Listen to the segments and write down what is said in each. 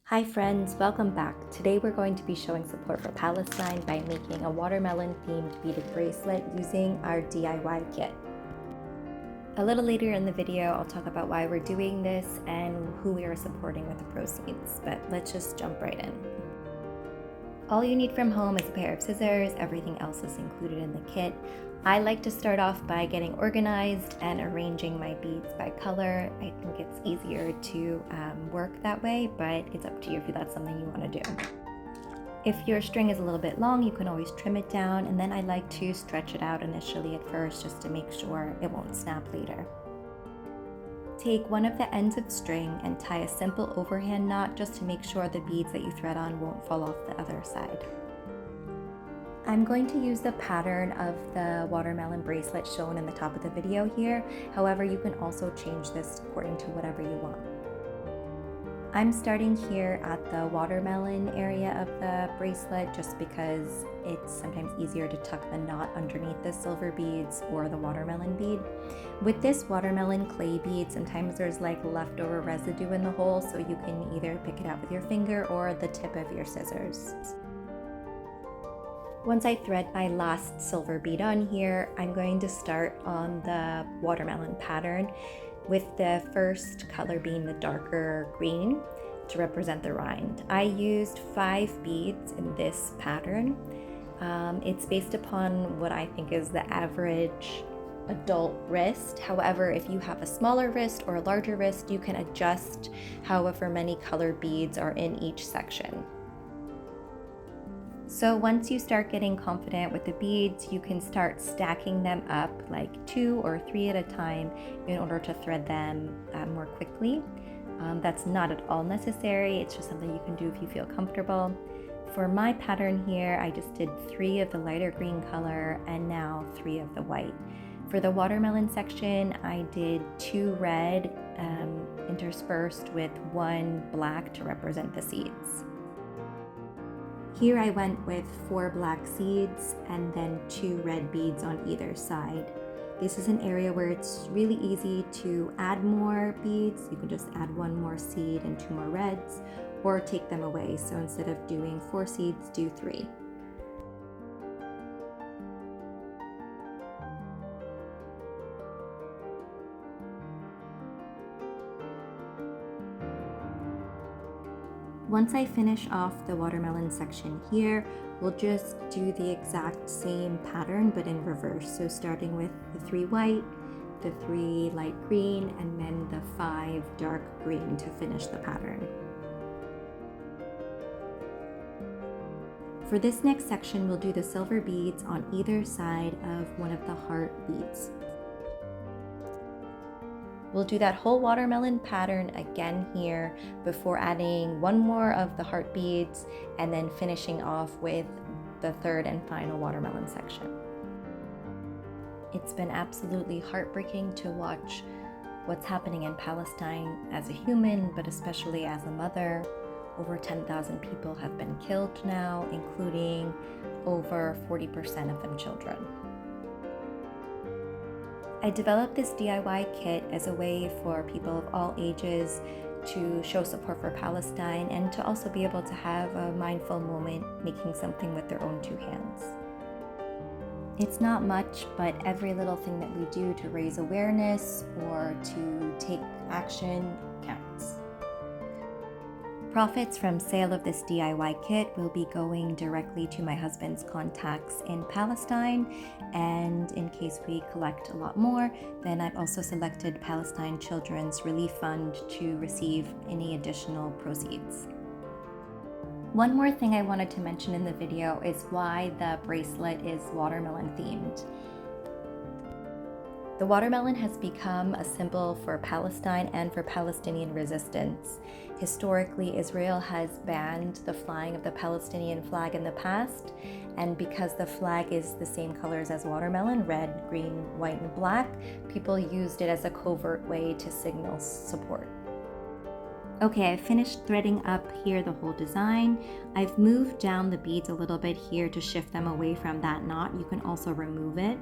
Hi friends, welcome back. Today we're going to be showing support for Palestine by making a watermelon themed beaded bracelet using our DIY kit. A little later in the video, I'll talk about why we're doing this and who we are supporting with the proceeds, but let's just jump right in. All you need from home is a pair of scissors. Everything else is included in the kit. I like to start off by getting organized and arranging my beads by color. I think it's easier to work that way, but it's up to you if that's something you want to do. If your string is a little bit long, you can always trim it down, and then I like to stretch it out initially at first just to make sure it won't snap later. Take one of the ends of string and tie a simple overhand knot just to make sure the beads that you thread on won't fall off the other side. I'm going to use the pattern of the watermelon bracelet shown in the top of the video here. However, you can also change this according to whatever you want. I'm starting here at the watermelon area of the bracelet just because it's sometimes easier to tuck the knot underneath the silver beads or the watermelon bead. With this watermelon clay bead, sometimes there's like leftover residue in the hole, so you can either pick it out with your finger or the tip of your scissors. Once I thread my last silver bead on here, I'm going to start on the watermelon pattern with the first color being the darker green to represent the rind. I used 5 beads in this pattern. It's based upon what I think is the average adult wrist. However, if you have a smaller wrist or a larger wrist, you can adjust however many color beads are in each section. So once you start getting confident with the beads, you can start stacking them up like 2 or 3 at a time in order to thread them more quickly. That's not at all necessary. It's just something you can do if you feel comfortable. For my pattern here, I just did 3 of the lighter green color and now 3 of the white. For the watermelon section, I did 2 red interspersed with 1 black to represent the seeds. Here I went with 4 black seeds and then 2 red beads on either side. This is an area where it's really easy to add more beads. You can just add 1 more seed and 2 more reds, or take them away. So instead of doing 4 seeds, do 3. Once I finish off the watermelon section here, we'll just do the exact same pattern but in reverse. So starting with the 3 white, the 3 light green, and then the 5 dark green to finish the pattern. For this next section, we'll do the silver beads on either side of one of the heart beads. We'll do that whole watermelon pattern again here before adding 1 more of the heart beads and then finishing off with the 3rd and final watermelon section. It's been absolutely heartbreaking to watch what's happening in Palestine as a human, but especially as a mother. Over 10,000 people have been killed now, including over 40% of them children. I developed this DIY kit as a way for people of all ages to show support for Palestine and to also be able to have a mindful moment making something with their own 2 hands. It's not much, but every little thing that we do to raise awareness or to take action counts. Profits from sale of this DIY kit will be going directly to my husband's contacts in Palestine, and in case we collect a lot more, then I've also selected Palestine Children's Relief Fund to receive any additional proceeds. One more thing I wanted to mention in the video is why the bracelet is watermelon themed. The watermelon has become a symbol for Palestine and for Palestinian resistance. Historically, Israel has banned the flying of the Palestinian flag in the past, and because the flag is the same colors as watermelon, red, green, white, and black, people used it as a covert way to signal support. Okay, I finished threading up here the whole design. I've moved down the beads a little bit here to shift them away from that knot. You can also remove it.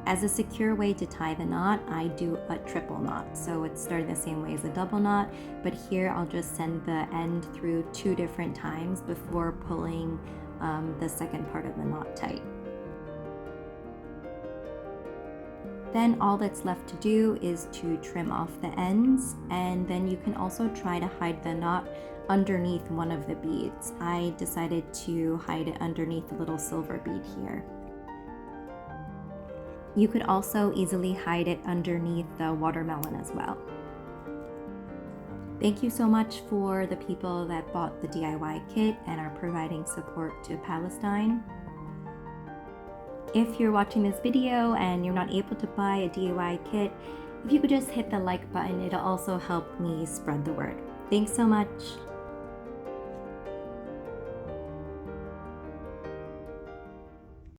As a secure way to tie the knot, I do a triple knot. So it's starting the same way as a double knot, but here I'll just send the end through 2 different times before pulling the second part of the knot tight. Then all that's left to do is to trim off the ends, and then you can also try to hide the knot underneath one of the beads. I decided to hide it underneath a little silver bead here. You could also easily hide it underneath the watermelon as well. Thank you so much for the people that bought the DIY kit and are providing support to Palestine. If you're watching this video and you're not able to buy a DIY kit, if you could just hit the like button, it'll also help me spread the word. Thanks so much.